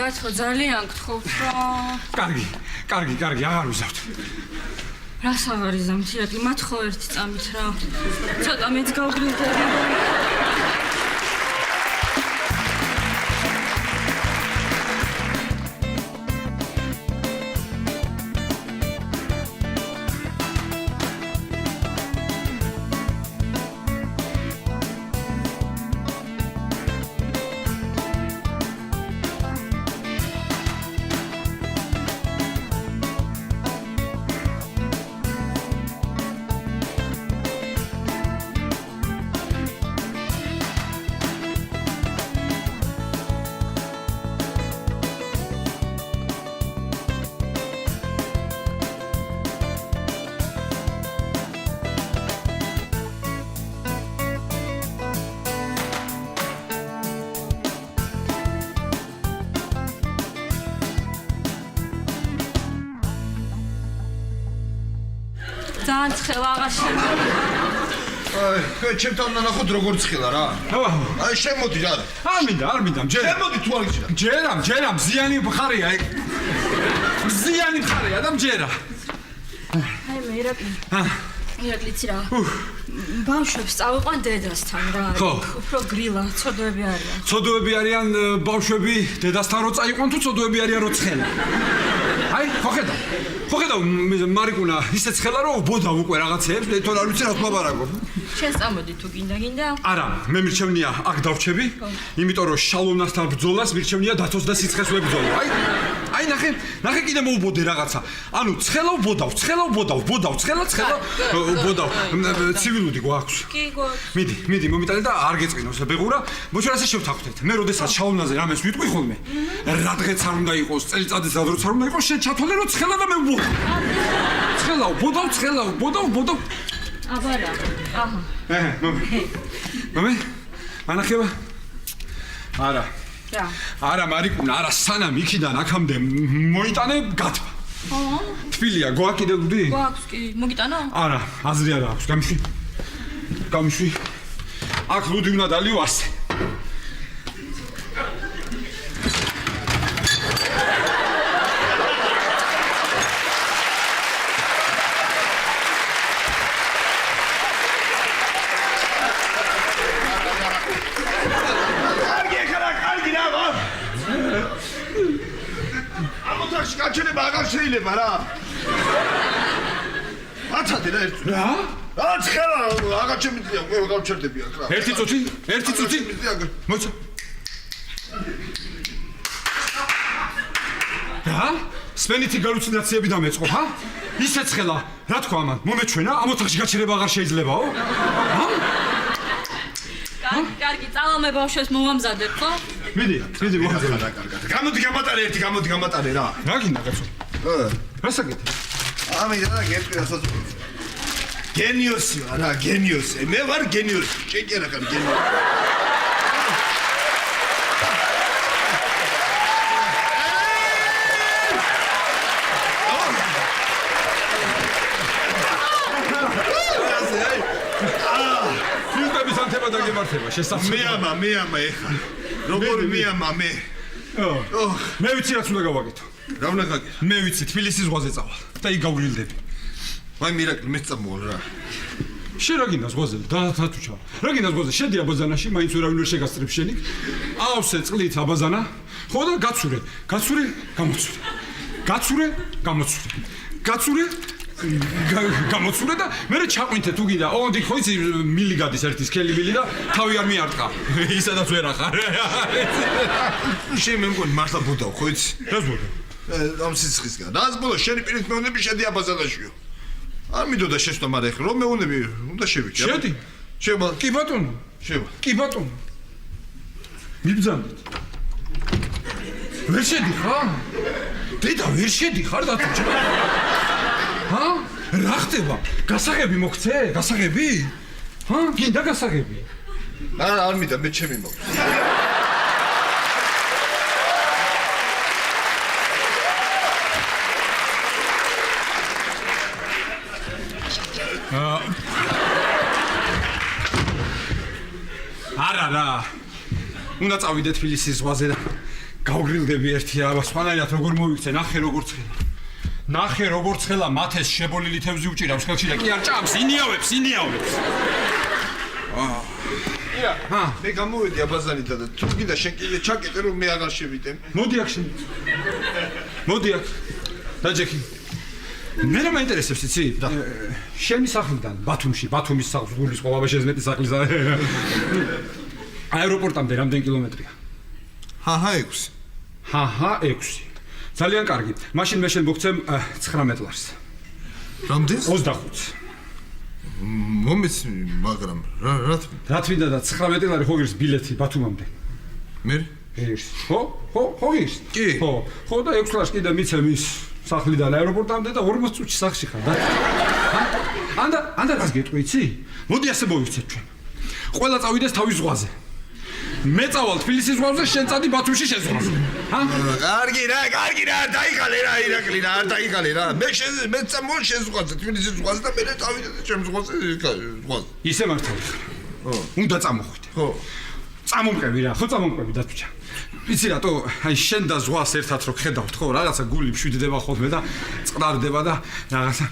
დათო ძალიან გთხოვთ რომ კარგი აღარ ვიზავთ რას აღარ იზამთ ირაკლი მათხოვ ერთი წამით რა ცოტა მეც გავგრინდები ძალიან ცხელა აღარ შემოდი. აი, ჩემთან ნახოთ როგორ ცხელა რა. აი, შემოდი რა. არ მინდა, ჯერ. შემოდი თუ არ გიჭირა. ჯერა, მზიანი მხარეა, მზიანი მხარეა და მჯერა. აი მე ირაკლიცი რა. ბავშვებს წავიყვან დედასთან რა. უფრო გრილა, ცოდვები არიან. ცოდვები არიან ბავშვები დედასთან რო წაიყვან თუ ცოდვები არიან რო ცხელა. აი, ხოხედავ, მარიკუნა, ისე ცხელა რომ ბოდა უკვე რაღაცეებს, თორე არ ვიცი რა თმაბარაგო. შენ წამოდი თუ გინდა? არა, მე მირჩევნია აქ დავჩები, იმიტომ რომ შალომნასთან ბრძოლას მირჩევნია დათოს და სიცხეს ვებრძოლო. აი, ნახე კიდე მოუბოდე რაღაცა. ანუ ცხელავ ბოდავ, ცხელა, ბოდავ. ცივილუდი გვაქვს. კი, გვაქვს. მიდი, მომიტანე და არ გეწყინოს ბეღურა. მოჩვენასე შევთანხმდეთ. მე როდესაც შალომნაზე რამეს ვიტყვი ხოლმე, რადგეც არ უნდა იყოს, წელიწადის ადრეც არ უნდა იყოს, შენ ჩათვალე რომ ცხელა და მე ვბოდავ. ცხელავ, ბოდავ. აბარა. აჰა. მომე? მანახება? არა. რა? არა, მარიკუნა, არა, სანამ იქიდან აქამდე მოიტანე გათვა. თბილია, გვაკიდებული? გვაქვს კი, მოგიტანო? არა, აზრი არ აქვს, გამიშვი. აქ ლუდი უნდა დალიო ასე. გაჩერება აღარ შეიძლება რა. აცადე რა ერთ. რა? ცხელა აღარ შემიძლია, ყველა გავჩერდები აქ რა. ერთი წუთი. მოიცა. რა? სპენითი галлюცინაციები დამეწყო, ხა? ისე ცხელა, რა თქვა ამან? მომეჩვენა, ამ ოთახში გაჩერება აღარ შეიძლებაო? კარგი, წავალ მე ბავშვებს მოვამზადებ, ხო? მიდი, მოვამზადებ. გამოდი გამატარე რა. რა გინდა კაცო? რა საკეთე? ამიტომ რა გეტყვია სოც. გენიოსია რა, გენიოსი. მე ვარ გენიოსი. შენ კი არა ხარ გენიოსი. დაგემართება შესაძლოა. მე ამა ეხა. როგორი მე ამა მე. მე ვიცი რაც უნდა გავაკეთო. რა უნდა გაკეთო? მე ვიცი თბილისის ზღვაზე წავალ და იქ გავგრილდები. აი მირაკლი მეც წამოვალ რა. შენ რა გინდა ზღვაზე? დათუჩა. რა გინდა ზღვაზე? შედი აბაზანაში, მაინც ვერავინ ვერ შეგასწრებს შენი. ავსე წყლით აბაზანა. ხო და გაცურე, გამოცურე და მე ჩაყვინთე თუ გინდა. ოღონდ იქ ხო იცი მილი გადის ერთი სქელი მილი და თავი არ მიარტყა. ისედაც ვერ ახარ. შენ მე მგონი მართლა ბუდავ ხო იცი? რას ბუდავ? ამ სიცხისგან. რას ბუდავ? შენი პირით მეუნები შედი აბაზანაშიო. არ მინდოდა შესვლა, მაგრამ ეხლა რომ მეუნები უნდა შევიქი. შედი. შევა. კი ბატონო. მიბძანდით. ვერ შედი ხარ? დედა ვერ შედი ხარ დათუჩა? ჰა? რა ხდება? გასაღები მოგცე? გასაღები? ჰა? გინდა გასაღები? არ მინდა, მე ჩემი მოგ. არა რა. უნდა წავიდე თბილისის ზღვაზე და გავგრილდები ერთი აბა სხვანაირად როგორ მოვიქცე ნახე როგორ ცხელა მათეს შებოლილი თევზი უჭირავს ხელში და კი არ ჭამს ინიავებს მე გამოვედი აბაზანიდან და თუ კიდე შენ კიდე ჩაკეტე რომ მე აღარ შევიდე. მოდი აქ დაჯექი მე რა მაინტერესებს იცი შენი სახლიდან ბათუმის სახლს გულის ყოლაბა შეზმეტი სახლის აეროპორტამდე რამდენი კილომეტრია? ჰაჰა 6. ძალიან კარგი. მაშინ მე შენ მოგცემ 19 ლარს. რამდენს? 25. მომეცნი, მაგრამ რა თვიდა და 19 ლარი ხო ღირს ბილეთი ბათუმამდე. მე? ღირს. ხო ღირს. კი. ხო და 6 ლარს კიდე მიცემ ის სახლიდან აეროპორტამდე და 40 წუთში სახლში ხარ და. ანდა რას გეტყვი იცი? მოდი ასე მოვიქცეთ ჩვენ. ყველა წავიდეს თავის ზღვაზე. მე წავალ თბილისის ზღვაზე, შენ წადი ბათუმში შეზღვრაზე. კარგი რა, დაიღალე რა, ირაკლი რა, არ დაიღალე რა. მე წამოვალ შენ ზღვაზე, თბილისის ზღვაზე და მე წავიდე ჩემ ზღვაზე. ისე მართალი ხარ. უნდა წამოხვიდე. ხო. წამომყევი რა, ხო წამომყევი დათვიჩა. იცი რატო, აი შენ და ზღვას ერთად რო ხედავთ, ხო, რაღაცა გული მშვიდდება ხოლმე და წყნარდება და რაღაცა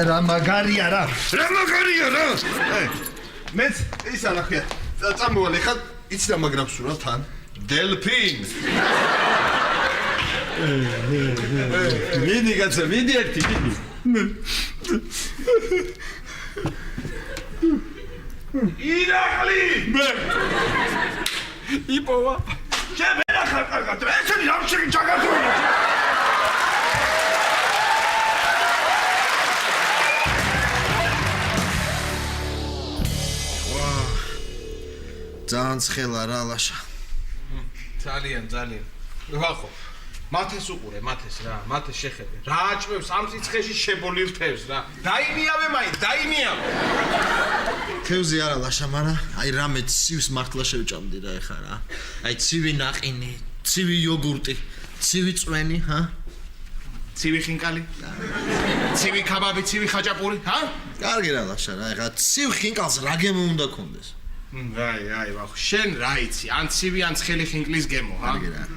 რა მაგარია რა. მეც ის არახია. წამოვალ ეხლა იცი რა მაგრავს რა თან? დელფინ. მიდი კაცო, მიდი ერთი. ირაკლი! მე იპოვა. შენ ვერ ახარ კარგად, ესენი რა შენ ჩაგატოვე. ძალიან ცხელა რა ლაშა. ძალიან. ვახო. მათეს უყურე, მათეს შეხედე. რა აჭმევს ამ სიცხეში შებოლილ თევზს რა. დაინიავე მაინც, დაინიავე. თევზი არა ლაშა, მაგრამ აი რამე ცივს მართლა შევჭამდი რა ეხა რა. აი ცივი ნაყინი, ცივი იოგურტი, ცივი წვენი, ცივი ხინკალი? ცივი ქაბაბი, ცივი ხაჭაპური, კარგი რა ლაშა რა, ეხა ცივ ხინკალს რა გემო უნდა კონდეს. აი, ვახო, შენ რა იცი, ან ცივი, ან ცხელი ხინკლის გემო,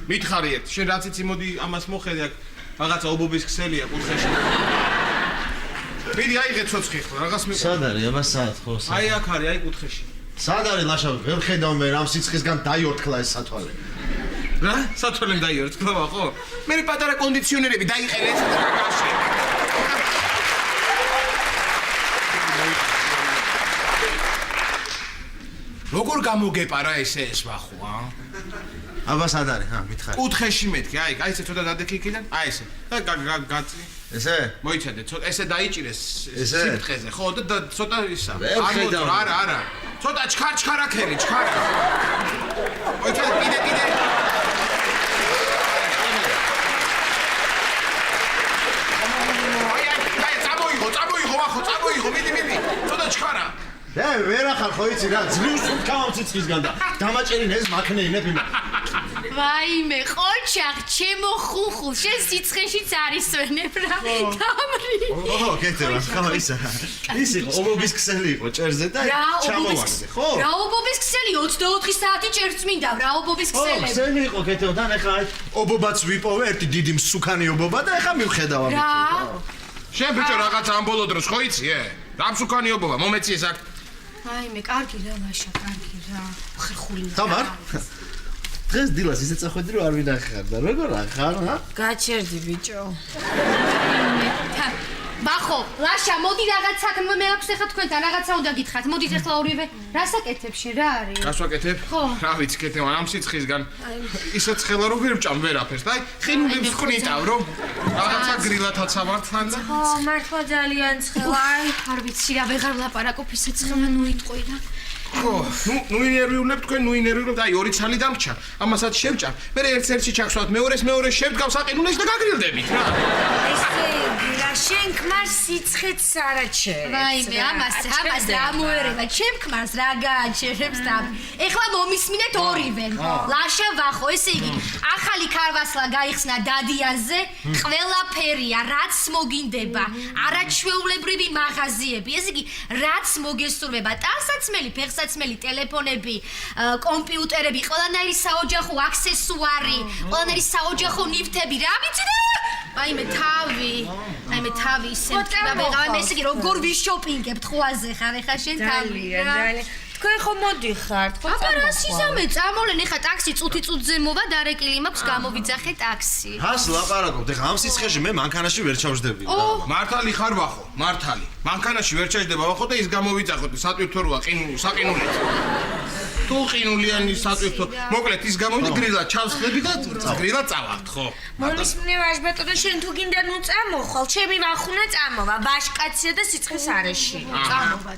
მითხარი ერთ, შენ რაც იცი, მოდი ამას მოხედე აქ, რაღაცა ობობის ქსელია კუთხეში. მიდი აიღე ცოცხი ხო, რაღაც მიყვა. სად არის, აბა სად ხო? აი აქ არის, აი კუთხეში. სად არის ლაშა, ვერ ხედავ მე რამ სიცხისგან დაიორთქლა ეს სათვალე. რა? სათვალემ დაიორთქლა, ვახო? მე პატარა კონდიციონერები დაიყენე ეს და გაშე. როგორ გამოგეპარა ესე ეს ვახო, აბა სად არის, მითხარი. კუთხეში მეთქი, აი ესე ცოტა დადექი იქიდან, აი ესე. და გაწი. ესე? მოიცადე, ცოტა ესე დაიჭირეს ესე? სიფრთხეზე, ხო და ცოტა ისა. ხედავ. არა. ცოტა ჩქარაქერი, ჩქარა. მოიცადე, კიდე. აი, წამოიღო, ვახო, მიდი. ცოტა ჩქარა. ვერ ახარ ხო იცი რა, ძლივს ვქავ სიცხისგან და დამაჭერინე ეს მაქნეინებ იმა. ვაიმე, ყოჩაღ, ჩემო ხუხუ, შენ სიცხეშიც არის ვენებ რა. დამრი. ოჰო, კეთება, ხამა ისა. ის იყო ობობის ქსელი იყო ჭერზე და ჩამოვარდე, ხო? რა ობობის ქსელი 24 საათი ჭერს წმინდა, რა ობობის ქსელი. ქსელი იყო კეთება და ეხლა აი ობობაც ვიპოვე, ერთი დიდი მსუქანი ობობა და ეხლა მივხედავ ამით. რა? შენ ბიჭო რაღაცა ამბოლო დროს ხო იცი, რა მსუქანი ობობა, მომეციეს აქ. ვაიმე, კარგი რა, ლაშა, კარგი რა. ხერხული. თამარ? დღეს დილას ისე წახვედი რომ არ ვინახარ და როგორ ახარ, გაჩერდი ბიჭო. ბახო, ლაშა, მოდი რაღაც საქმე მე აქვს ახლა თქვენთან, რაღაცა უნდა გითხრათ. მოდით ახლა ორივე. რასაკეთებ შენ, რა არის? რას ვაკეთებ? ხო. რა ვიცი, კეთება ამ სიცხისგან. ისე ცხელა რომ ვერ ვჭამ ვერაფერს და აი ხინულებს ხნიტავ რომ რაღაცა გრილათაც ავართან და ო, მართლა ძალიან ცხელა. აი, არ ვიცი რა, ვეღარ ვლაპარაკობ ისე ცხელა ნუიტყვი რა. ხო, ნუ ინერვიულებ თქვენ, ნუ ინერვიულებ და აი ორი ცალი დამრჩა. ამასაც შევჭამ. მე ერთ-ერთში ჩაგსვათ, მეორეს შევდგავ საყინულეს და გაგრილდებით რა. ესე იგი რა შენ ქმარს სიცხეც არაჩერებს. ვაიმე, ამას ამოერევა. ჩემ ქმარს რა გააჩერებს და ეხლა მომისმინეთ ორივე. ლაშა ვახო, ესე იგი, ახალი ქარვასლა გაიხსნა დადიანზე, ყველაფერია, რაც მოგინდება. არაჩვეულებრივი მაღაზიები, ესე იგი, რაც მოგესურვება, ტანსაცმელი, ფეხსაცმელი, ტელეფონები, კომპიუტერები, ყველანაირი საოჯახო აქსესუარი, ყველანაირი საოჯახო ნივთები, რა ვიცი და აიმე თავი ისე მტკინა ვეღარ ესე იგი როგორ ვიშოპინგებ თხوازე ხარ ეხა შენ თავი თქვენ ხო მოდიხართ ხო აბა რა სიზამე წამოვლენ ეხა ტაქსი წუთი-წუთზე მოვა დარეკლილი მაქვს გამოვიძახე ტაქსი ას ლაპარაკობ ეხა ამ სიცხეში მე მანქანაში ვერ ჩავждები რა მართალი ხარ ვახო მართალი მანქანაში ვერ ჩაჯდება ვახო და ის გამოვიძახოთ სატვირთო როა საყინულით თუ ყინულიანი სატვირთო მოკლედ ის გამოვიდა გრილად ჩავსხლები და გრილად წავართ ხო მომისმნევაშ ბატონო შენ თუ გინდა ნუ წამოხვალ ჩემი ვახუნა წამოვა ვაშკაცია და სიცხეს არეში წამოვა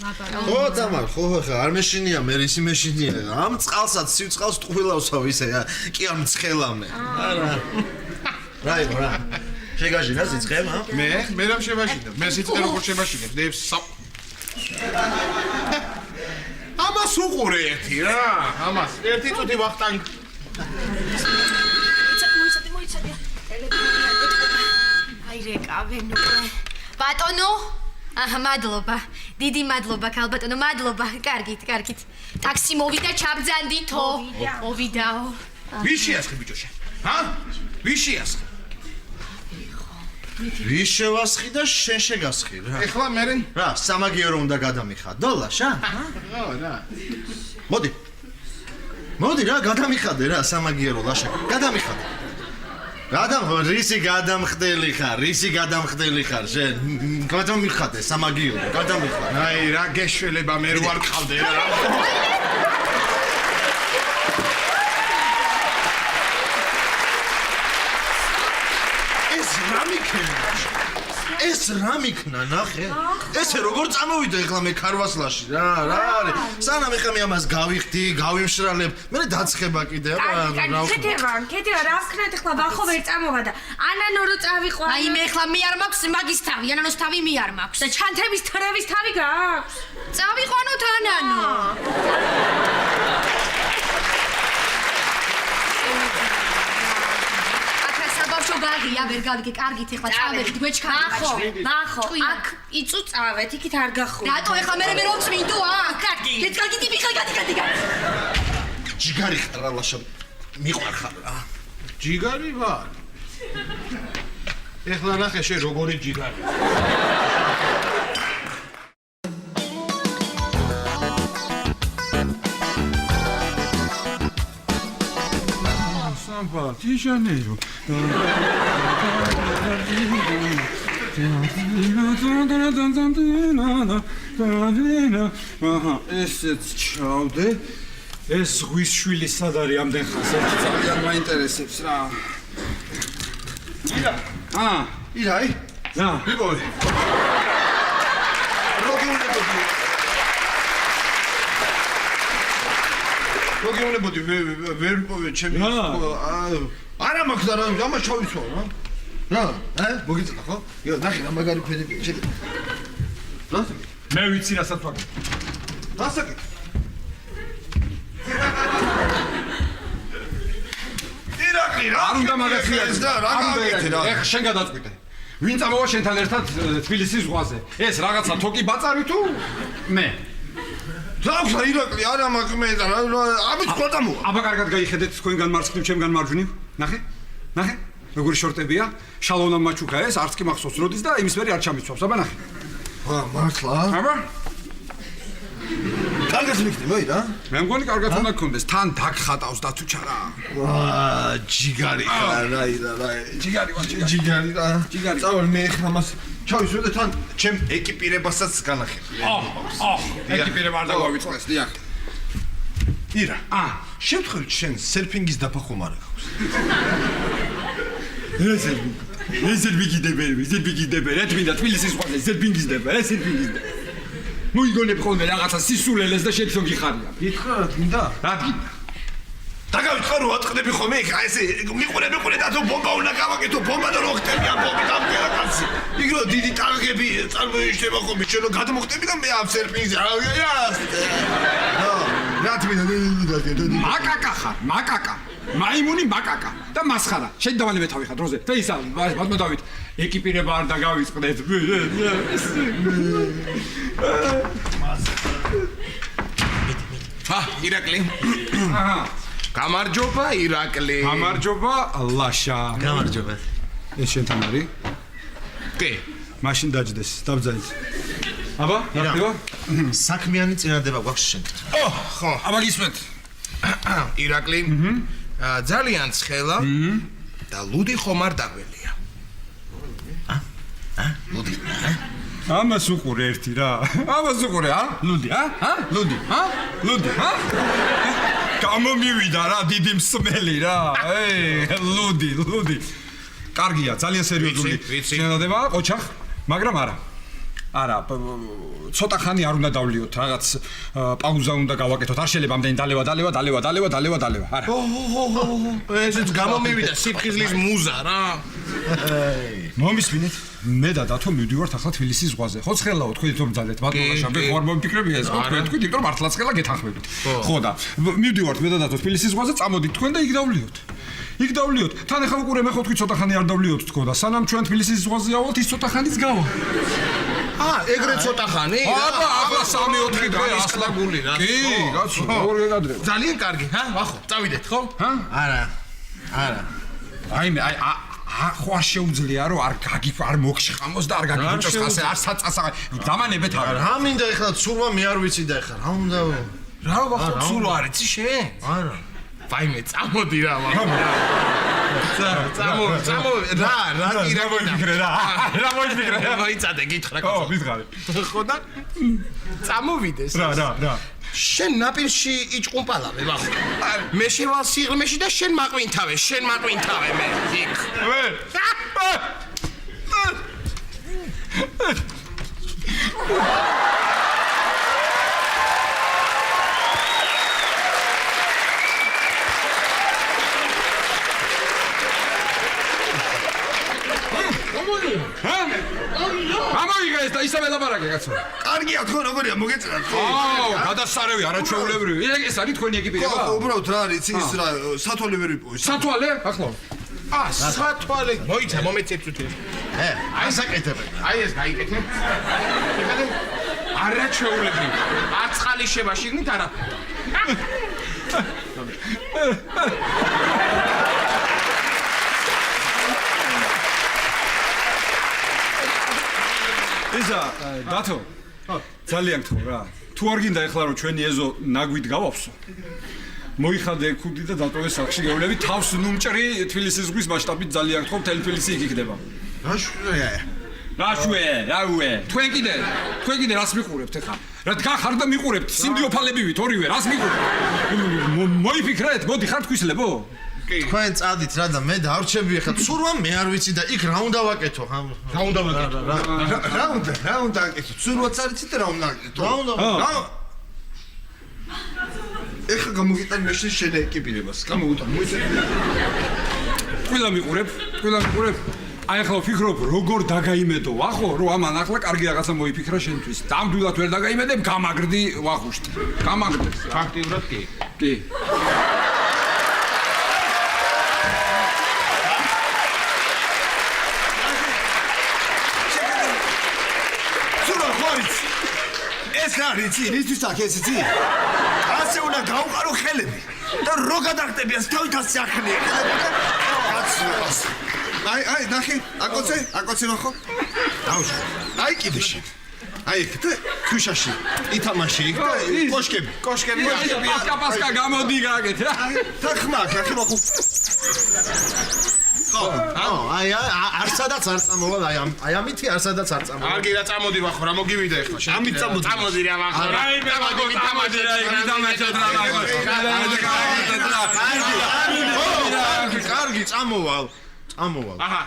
აბა ხო წამარ ხო ხა არ მეშინია მე ისი მეშინია ამ წყალსაც სიწყალს ტყუილავსავ ისე კი ამ ცხელამე რა შეგაჟინა სიცხე მე რა შევაშინებ მე სიცხე როგორ შევაშინებ დებს ამას უყურე ერთი რა ამას ერთი წუთი ვახტანგ მოიცადე აი რეკავენ ბატონო აჰა მადლობა დიდი მადლობა ქალბატონო მადლობა კარგით ტაქსი მოვიდა ჩაბძანდითო მოვიდაო ვის შეასხი ბიჭოშე ვის შეასხი ვის შევასხი და შენ შეგასხი რა ეხლა მერენ რა სამაგიერო უნდა გადამიხადო ლაშა ხო რა მოდი რა გადამიხადე რა სამაგიერო ლაშა გადამიხადე რისი გადამხდელი ხარ შენ გადამიხადე სამაგიერო გადამიხადე აი რა გეშველება მე ვარ ყავდე რა ეს რა მიქნა ნახე ესე როგორ წამოვიდა ეხლა მე ქარვასლაში რა არის სანამ ეხლა მე ამას გავიხდი გავიმშრალებ მე დაცხება კიდე აბა რა ქეთევა რა ვქნათ ეხლა ვახო ვერ წამოვა და ანანო რო წავიყვა აი მე ეხლა მე არ მაქვს მაგის თავი ანანოს თავი მე არ მაქვს და ჩანთების თრევის თავი გაქვს წავიყვანოთ ანანო გაგია ვერ გავიგე კარგით ეხლა წავედით გვეჩქარით ნახო აქ იწუ წავეთ იქით არ გახო რატო ეხლა მე რო წმინდო კარგი კარგი ტიპი ხარ გადი ჯიგარი ხარ ლაშა მიყვარხარ რა ჯიგარი ვარ ეხლა ნახე შე როგორი ჯიგარი Parti Janeiro. ესეც ჩავდე. ეს ზღვის შვილი სად არის ამდენ ხანს? ერთი ძალიან მაინტერესებს რა. ირაი? რა? მიყოლე. მოგეუნებოდი ვერ მიპოვე ჩემი არა მაქვს და რა ამას ჩავიცვალ რა მოგიწედა ხო? იო ნახე რა მაგარი ფედები შეგე მე ვიცი რასაც ვაკეთებ დასაკეთ ირაკლი რა არ უნდა მაგაცია და რა გავაკეთე რა ეხ შენ გადაწყვიტე ვინ წამოვა შენთან ერთად თბილისის ზღვაზე ეს რაღაცა თოკი ბაწარი თუ მე დაუხსა ირაკლი არა მაქვს მე და ამით ხო დამოვა აბა კარგად გაიხედეთ თქვენგან მარცხნივ ჩემგან მარჯვნივ ნახე როგორი შორტებია შალონა მაჩუკა ეს არც კი მახსოვს როდის და იმის მერე არ ჩამიცვავს აბა ნახე მართლა აბა კარგად მიქნე მოი რა მე მგონი კარგად უნდა გქონდეს თან დაგხატავს და თუ ჩარა ჯიგარი ხარ რა ჯიგარი ვარ ჯიგარი წავალ მე ხა მას ჩავისვე და თან ჩემ ეკიპირებასაც განახილე ეკიპირება არ დავავიწყდეს დიახ ირა შევთხევით შენ სერფინგის დაფახვა არა გაქვს ზერბიგიდებერი რა თქმა უნდა თბილისის ზღვაზე ზერბიგიდებერი მოიგონებ ხოლმე რაღაცა სისულელეს და შენ გიხარია გითხრა რა თქმა რა გინდა დაგავიწყო რა ტყდები ხომ იქ აი ესე მიყურე და თუ ბომბა უნდა გავაკეთო ბომბა და რო ხტები ამ ბომბი დამკერა კაცი იქ რო დიდი ტანკები წარმოიშლება ხომ შენო გადმოხტები და მე ამ სერფინგზე რა თვითონ მაკაკა ხარ მაკაკა მაიმუნი მაკაკა და მასხარა შენ დავალებე თავი ხარ დროზე და ისა ბატონო დავით ეკიპირება არ დაგავიწყდეთ ირაკლი გამარჯობა ირაკლი გამარჯობა ლაშა გამარჯობა ეს შენთან არის კი მაშინ დაждდეს დავძაით აბა რა საქმიანი წინადადება გვაქვს შენ ხო აბა გისმენთ ირაკლი ძალიან ცხელა და ლუდი ხომ არ დაგველია ლუდი ამას უყურე ერთი რა ამას უყურე ლუდი ლუდი გამომივიდა რა დიდი მსმელი რა ლუდი კარგია ძალიან სერიოზული შენადება ოჩახ მაგრამ არა ცოტა ხანი არ უნდა დავლიოთ რაღაც პაუზა უნდა გავაკეთოთ არ შეიძლება ამდენი დალევა არა ესეც გამომივიდა სიფხიზლის მუზა რა მომისმინეთ მე და დათო მივდივართ ახლა თბილისის ზღვაზე ხო ცხელაო თქვენ თვითონ ბძალეთ ბატონო შაბე ხო არ მომფიქრებია ეს ხო თქვენ იმიტომ რომ მართლაც ცხელა გეთანხმებით ხო და მივდივართ მე და დათო თბილისის ზღვაზე წამოდით თქვენ და იქ დავლიოთ თან ახლა უყურე მე ხო თქვი ცოტა ხანი არ დავლიოთ თქო და სანამ ჩვენ თბილისის ზღვაზე ავალთ ის ცოტა ხანიც გავა ეგრე ცოტა ხანი აბა ახლა 3-4 დღე ასლაგული რა კი კაცო როგორ გეკადრე ძალიან კარგი ვახო წავიდეთ ხო არა აი მე ხო არ შეუძლია რომ არ მოგშხამოს და არ გაგიჭოს ხასე არ საწასა დამანებეთ რა მინდა ეხლა ცურვა მე არ ვიცი და ეხლა რა უნდა რა ვახო ცურვა არ იცი შენ არა ვაიმე წამოდი რა ვახო წამო რა მოიფიქრე რა მოიფიქრე მოიცადე გითხრა ხო ვიძღარი ხო და წამოვიდეს რა შენ ნაპირში იჭყუმპალავე ვახო მე შევალ სიღრმეში და შენ მაყვინთავე მე იქ ამოიგეს და ისე ველაპარაკე კაცო კარგია თქო როგორია მოგეწრათ ხო გადასარევი არაჩვეულებრივი ეს არის თქვენი ეკიპირება ხო უბრალოდ რა არის ის რა სათვალე ვერ ვიპოვე სათვალე ახლა სათვალე მოიცა მომეცეთ თვითონ აი საკეთებ აი ეს გაიკეთე ეხლა არაჩვეულებრივი აცხალი შევა შიგნით არა ისა დათო ძალიან გთხოვ რა თუ არ გინდა ეხლა რომ ჩვენი ეზო ნაგვით გავაფსო მოიხადე ქუდი და დატოვე სახში გევლები თავს ნუმჭრი თბილისის ზღვის მასშტაბით ძალიან გთხოვ მთელი თბილისი იქ იქნება რაშვე თქვენ კიდე რას მიყურებთ ეხლა რა დგახარ და მიყურებთ სიმდიოფალებივით ორივე რას მიყურებთ მოიფიქრეთ მოდი ხარ თქვისლებო თქვენ წადით რა და მე დავრჩები ახლა ცურვა მე არ ვიცი და იქ რა უნდა ვაკეთო რა უნდა ვაკეთო რა უნდა აკეთო ცურვაც არ იცით რა უნდა აკეთო ეხლა გამოგიტან მე შენ ეკიპირებას გამოგიტან მოიცე ყველა მიყურებ აი ახლა ვფიქრობ როგორ დაგაიმედო ვახო რომ ამან ახლა კარგი რაღაცა მოიფიქრა შენთვის დამდვილად ვერ დაგაიმედებ გამაგრდი ვახუშტი გამაგრდი ფაქტიურად კი ეს რა რიცი რისთვის აქ ეს იცი ასე უნდა გავყარო ხელები და რო გადაგტებიას თავით ასე ახნია აი ნახე აკოცე ხო დაუშვი აი კიდე შენ აი იქ ქვიშაში ითამაში იქ და კოშკები პასკა გამოდი გაგეთ რა და ხმა ხო აი არცადაც არ წამოვალ აი ამითი არცადაც არ წამოვალ არგი რა წამოდი ვახო რა მოგივიდა ეხლა ამით წამოდი რა ვახო რა წამოდი რა ვიდამეჭოდ რა კარგი წამოვალ აჰა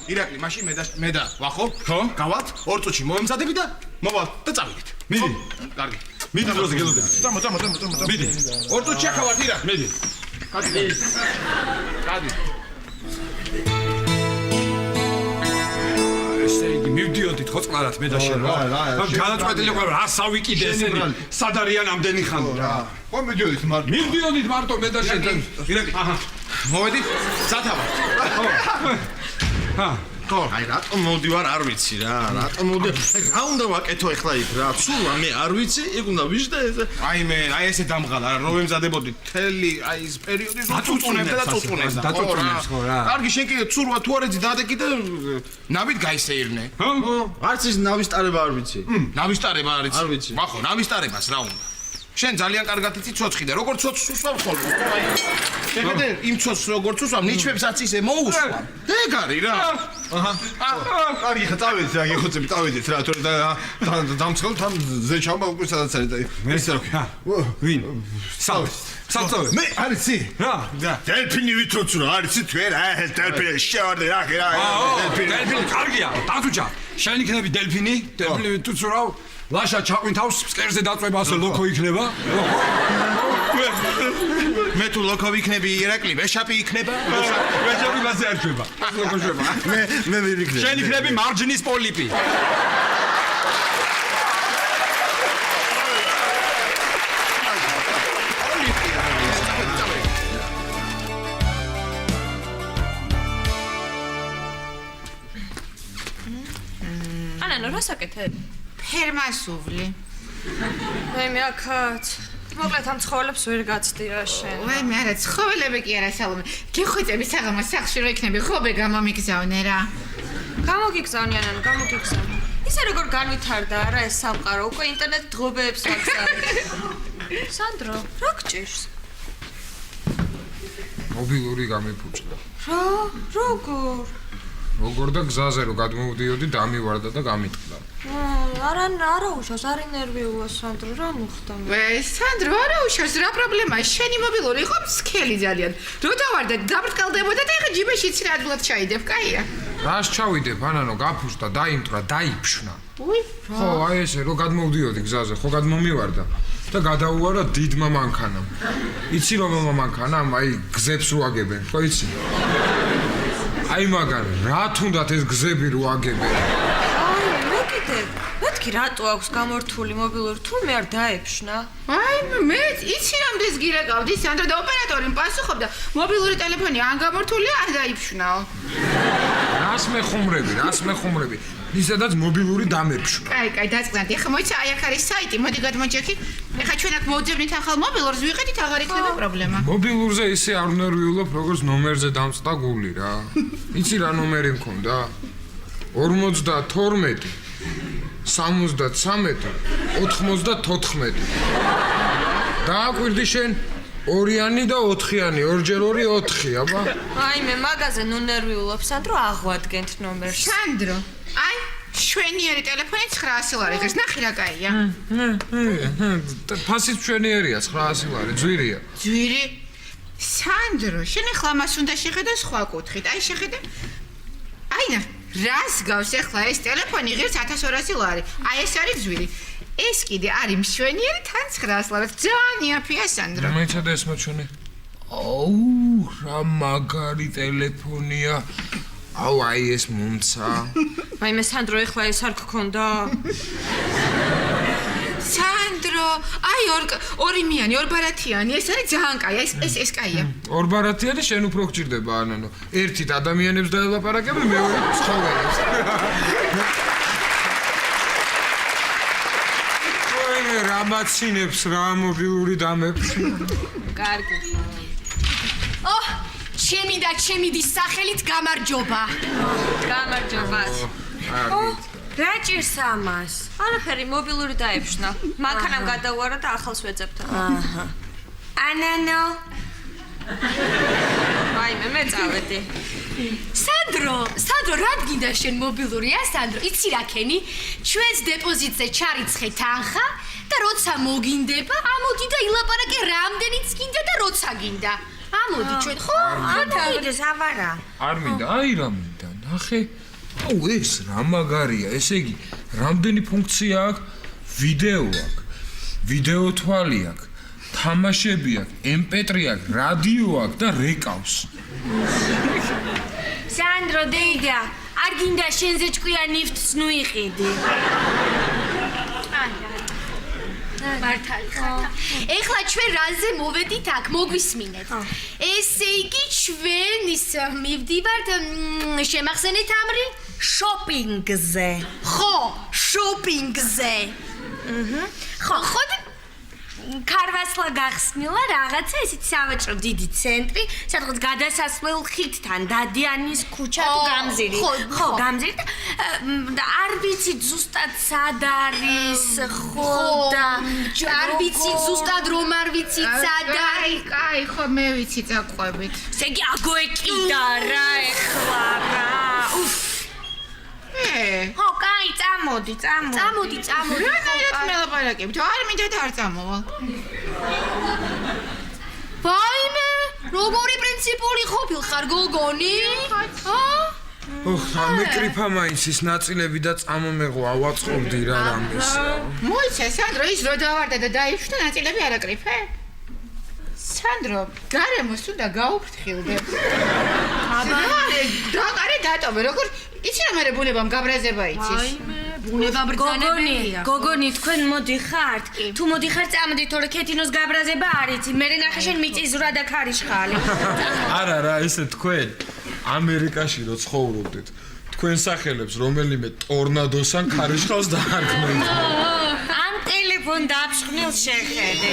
ირაკლი მაშინ მე და ვახო ხო გავალთ 2 წუთში მომემზადები და მოვალ და წავიდეთ მიდი კარგი მიდი დროზე გელოდები წამო მიდი 2 წუთში ახავართ ირაკლი მიდი გადი. ესე იგი მივდიოდით ხო წყლარად მე და შენ რა. განაწყვეტილი ყო რა სავიკიდე ესენი. სად არიან ამდენი ხანი რა. ხო მიდიოდით მარტო. მივდიოდით მარტო მე და შენ. აჰა. მოვედი. სათავად. ჰა. აი რატომ მოვდივარ არ ვიცი რა. რატომ მოვდივარ? აი რა უნდა ვაკეთო ახლა იქ რა? სულ მე არ ვიცი, იქ უნდა ვიждე ეს. აი მე, აი ესე დამღალა რა, რომ ვემზადებოდი თელი აი ეს პერიოდი რომ წუწუნებდა და წუწუნებდა. დაწუწუნებს ხო რა. კარგი შენ კიდე ცურვა თუ არ ეძი დაადე კიდე ნავით გაისეირნე. ხო? არც ის ნავის ტარება არ ვიცი. ნავის ტარება არ არ ვიცი. ხო, ნავის ტარებას რა უნდა? შენ ძალიან კარგად იცი ცოცხი და როგორ ცოცხს უსვამ ხოლმე. შეხედე იმ ცოცხს როგორ უსვამ, ნიჩვებსაც ისე მოუსვამ. ეგარი რა. აჰა. კარგი ხა წავედით რა, გიხოცები წავედით რა, თორე დამცხელ თან ზეჩამა უკვე სადაც არის და ეს რა. ვინ? სალწოვე. მე არიცი? რა? დელფინი ვითროცო რა, არიცი თუ რა, ეს დელფინი შევარდე რა, დელფინი კარგია, დაწუჯა. შენ იქნები დელფინი? დელფინი თუ ცურავ ლაშა ჩაყვინთავს ფსკერზე დაწვება ასე ლოკო იქნება? მე თუ ლოკო ვიქნები ირაკლი, ვეშაპი იქნება? ვეშაპი მასე არ შვება. ლოკო შვება. მე ვერ იქნები. შენ იქნები მარჯნის პოლიპი. ანანო რა საკეთებ? ფერმასუვლი. მე აქაც მოკლედ ამ ცხოველებს ვერ გაცდი რა შენ. ვაი მე არა ცხოველები კი არა სალომე. გიხვიწები საღამო სახლში რო იქნები ხობე გამომიგზავნე რა. გამოგიგზავნი ანანო, გამოგიგზავნი. ისე როგორ განვითარდა რა ეს სამყარო, უკვე ინტერნეტ დღობებს ვაგზავნე. სანდრო, რა გჭირს? მობილური გამიფუჭდა. რა? როგორ? როგორ და გზაზე რო გადმოვდიოდი, დამივარდა და გამიტყდა. არა უშავს, არ ინერვიულა სანდრო, რა მოხდა? ვაი სანდრო არა უშავს რა პრობლემაა? შენი მობილური იყო სქელი ძალიან. რო დავარდა დაბრტყელდებოდა და ეხა ჯიბეში ცირა ადგილად ჩაიდებ, კაია. რას ჩავიდებ, ანანო, გაფუშტა, დაიმტრა, დაიფშნა. უი, ხო, აი ესე რო გადმოვდიოდი გზაზე, ხო გადმომივარდა და გადაუარა დიდმა მანქანამ. იცი რომ მანქანამ, აი გზებს უაგებენ, ხო იცი? აი მაგარ, რა თუნდაც ეს გზები რო აგებენ. მეთქი რატო აქვს გამორთული მობილური თუ მე არ დაეფშნა? აი მე იცი რამდენს გირეკავდი სანდრო და ოპერატორი პასუხობდა მობილური ტელეფონი ან გამორთულია ან დაიფშვნაო. რას მეხუმრები? ისედაც მობილური დამეფშნა. კაი დაწყნადი. ეხლა მოიცა აი აქ არის საიტი, მოდი გადმოჭერქი. ეხლა ჩვენ აქ მოვძებნით ახალ მობილურს, ვიყიდით აღარ იქნება პრობლემა. მობილურზე ისე არ ნერვიულობ, როგორც ნომერზე დამწყდა გული რა. იცი რა ნომერი მქონდა? 52 73 94. დააკვირდი შენ 2-იანი და 4-იანი, 2x2 4, აბა. აი მე მაგაზე ნუ ნერვიულობ, სანდრო აღვადგენთ ნომერს. სანდრო, აი შვენიერი ტელეფონი 900 ლარი ღირს, ნახე რა კაია. ფასიც შვენიერია 900 ლარი, ძვირია. ძვირი? სანდრო, შენ ახლა მას უნდა შეხედო სხვა კუთხით. აი შეხედე. აი ნა რას გავს ახლა ეს ტელეფონი ღირს 1200 ლარი. აი ეს არის ძვირი. ეს კიდე არის მშვენიერი თან 900 ლარი. ძალიან იაფია სანდრო. მეცადე ეს მოჩვენე. აუ, რა მაგარი ტელეფონია. აუ, აი ეს მომცა. აი მე სანდრო ახლა ეს არ გქონდა? სანდრო, აი ორიმიანი, ორბარათიანი, ეს არის ძალიან კაი, ეს კაია. ორბარათიანი შენ უფრო გჭირდება ანანო. ერთით ადამიანებს დაელაპარაკებ, მეორე ცხოველებს. ვაიმე, რა მაცინებს რა მობილური დამეფშნა. კარგი. ჩემი და ჩემი დის სახელით გამარჯობა. გამარჯობა. რა ჭირს ამას? არაფერი, მობილური დაეფშნა. მანქანამ გადაუარა და ახალს ვეძებთ. აჰა. ანანო. აი მე წავედი. სანდრო, რა გინდა შენ მობილურია, სანდრო? იცი რა ქენი? ჩვენს დეპოზიტზე ჩარიცხე თანხა და როცა მოგინდება, ამოდი და ილაპარაკე რამდენიც გინდა და როცა გინდა. ამოდი ჩვენ ხო? ამოიდეს აბარა. არ მინდა, აი რა მინდა, ნახე. აუ ეს რა მაგარია, ესე იგი, რამდენი ფუნქცია აქვს? ვიდეო აქვს, ვიდეო თვალი აქვს, თამაშები აქვს, MP3 აქვს, რადიო აქვს და რეკავს. სანდრო დეიდა არ გინდა შენზე ჭკვია ნიფტს ნუ იყიდი მართალი ხართ. ეხლა ჩვენ რაზე მოვედით აქ, მოგვისმინეთ. ესე იგი ჩვენ ის მივდივართ შემახსენეთ ამრი შოპინგზე ხო, შოპინგზე. ხო ხოდ ქარვასლა გახსნილა რაღაცა ისეთ სავაჭრო დიდი ცენტრი სადღაც გადასასვლელ ხიდთან დადიანის ქუჩა თუ გამზირი ხო გამზირი და არ ვიცი ზუსტად სად არის ხო და არ ვიცი ზუსტად რომ არ ვიცი სად არის. კაი, ხო მე ვიცი წაყვებით. ესე იგი აგოეკიდა რა ეხლა რა უფ ხო კაი წამოდი რანაირად მელაპარაკებთ? არ მინდა და არ წამოვალ. ვაიმე, როგორი პრინციპული ყოფილ ხარ გოგონი? მეკრიფა მაინც ის ნაწილები და წამომეღო ავაწყობდი რა რამეს. მოიცა სანდრო ის რო დავარდა და დაიშვნა ნაწილები არ აკრიფე? სანდრო, გარემოს უნდა გაუფრთხილდე. დაკარე დატოვე, როგორ იცი რა მე ბუნებამ გაბრაზება იცის? ბუნება ბრძანებელია. გოგონი თქვენ მოდიხართ? თუ მოდიხართ წამოდით თორე ქეთინოს გაბრაზება არ იცი. მე ნახე შენ მიწისძვრა და ქარიშხალი. არა რა, ესე თქვენ ამერიკაში რო ცხოვრობდეთ, თქვენ სახელებს რომელიმე ტორნადოსან ქარიშხალს დაარქმევთ. ამ ტელეფონ დაფშხნილს შეხედე.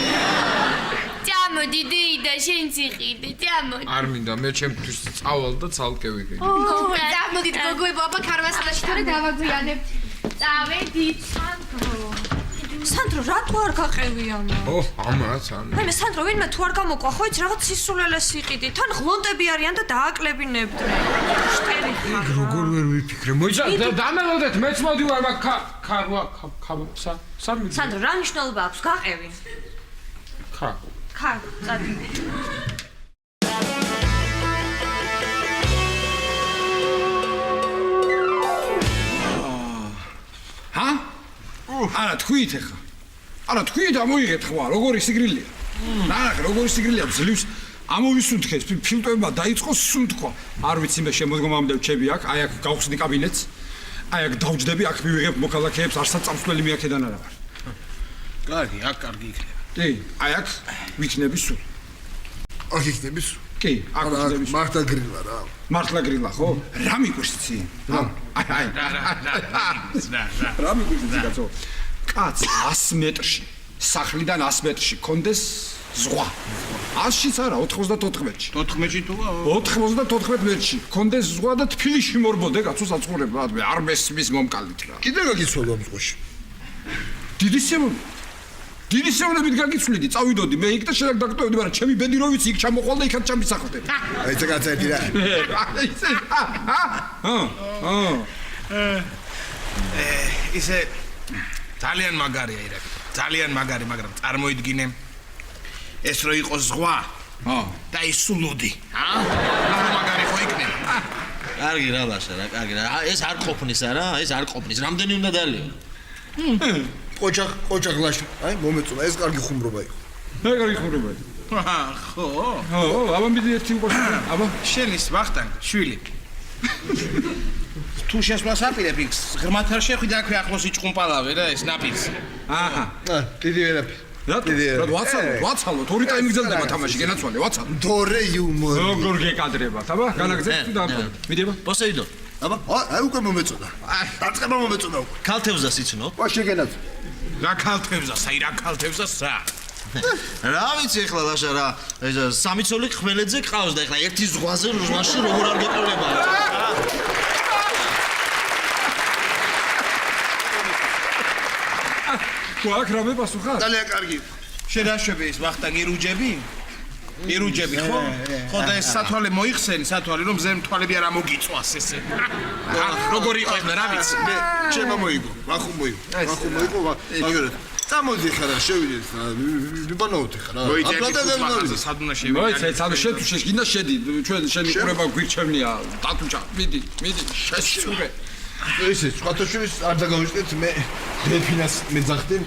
წამოდი დეიდა შენ ციყიდე, წამოდი. არ მინდა, მე ჩემთვის წავალ და ცალკე ვიყიდე. წამოდით გოგოებო, აბა ქარვასლაში თორე დავაგვიანებთ. წავედით სანდრო, რატო არ გაყევიანო? ამაც ან. მე სანდრო, ვინმე თუ არ გამოყვა, ხო იცი რაღაც სისულელეს იყიდი. თან ღლონტები არიან და დააკლებინებდნენ. შტერი ხარ. როგორ ვერ ვიფიქრე? მოიცა დამელოდეთ, მეც მოდივარ მაგ ქაბსა. სანდრო, რა მნიშვნელობა აქვს? გაყევი. ხარ, წადი. არა თქვით ახლა. არა თქვით ამოიღეთ ხვალ, როგორი სიგრილია. ნახე, როგორი სიგრილია, ძლივს ამოვისუნთქეს, ფილტვებმა დაიწყოს სუნთქვა. არ ვიცი მე შემოდგომამდე ვჩები აქ, აი აქ გავხსნი კაბინეტს. აი აქ დავჯდები, აქ მივიღებ მოქალაქეებს, არსად წამსვლელი მე აქედან არა ვარ. კარგი, აქ კარგი იქნება. კი, აი აქ ვიქნები სულ. აქ იქნები სულ. კი, აქ ვიქნები სულ. მართლა გრილა რა. მართლა გრილა, ხო? რა მიყვარს იცი? აი. რა მიყვარს იცი კაცო? კაც 100 მეტრში, სახლიდან 100 მეტრში კონდეს ზღვა. 100-შიც არა, 94-ში. 14-ში თუ 94 მეტრში კონდეს ზღვა და თბილისში მორბოდე კაცო საცხოვრებლად, მე არ მესმის მომკალით რა. კიდე გაგიცვალა ამ ზღვაში. დიდი სევნებით გაგიცვლიდი, წავიდოდი მე იქ და შენ აქ დაგტოვებდი, მაგრამ ჩემი ბედი რო ვიცი, იქ ჩამოყვალ და იქაც ჩამისახდები. აი ეს კაცები რა. ისე ძალიან მაგარია ირაკი. ძალიან მაგარი, მაგრამ წარმოიდგინე ეს რო იყოს ზღვა. და ის სულოდი. რა მაგარი ხო იქნება? კარგი რა ბაშა რა, კარგი რა. ეს არ ყოფნის არა, ეს არ ყოფნის. რამდენი უნდა დალიო? ყოჭაღლაში. აი მომეწონა, ეს კარგი ხუმრობა იყო. კარგი ხუმრობა იყო. ხო. აბა მიდი ერთი უყურე. აბა შენის ვახტანგ, შვილი. თუ შესვლას აპირებ იქ, ღრმათ არ შეხვიდა აქვე ახლოს იჭყუმპალავე რა ეს ნაპირზე. აჰა. დიდი ვერაფერი. რა ვაცალოთ, ორი ტაიმი გრძელდება თამაში, გენაცვალე, ვაცალოთ. დორე იუმორი. როგორ გეკადრებათ, აბა, განაგზეთ თუ დაამთავრეთ. მიდიება. პოსეიდონ. აბა, აი უკვე მომეწონა. დაწყება მომეწონა უკვე. ქალთევზას იცნო? ვა შეგენათ. რა ქალთევზას, აი რა ქალთევზას რა. რა ვიცი ეხლა ლაშა რა, ეს სამიცოლი ხმელეთზე ყავს და ეხლა ერთი ზღვაზე რუჟმაში როგორ არ გეყოლება. გვაქვს რამე პასუხა? ძალიან კარგი. შენ რა შვები ის ვახტანგ ირუჯები? ირუჯები ხო? ხო და ეს სათვალე მოიხსენი, სათვალე რომ ზემ თვალები არ ამოგიწვას ესე. როგორ იყო ეს რა ვიცი? მე ჩემო მოიგო, ვახუმ მოიგო, მაგერად. წამოდი ხარა, შევიდეთ რა. ვიბანაოთ ხარა. აპლოდები მაგაზე სად უნდა შევიდე? მოიცა, სად შენ თუ შეგინდა შედი, ჩვენ შენი ყურება გვირჩევნია, დათუჩა, მიდი, შესწურე. ესე სხვათაშორის არ დაგავიწყდეთ მე დელფინას მეძახდი.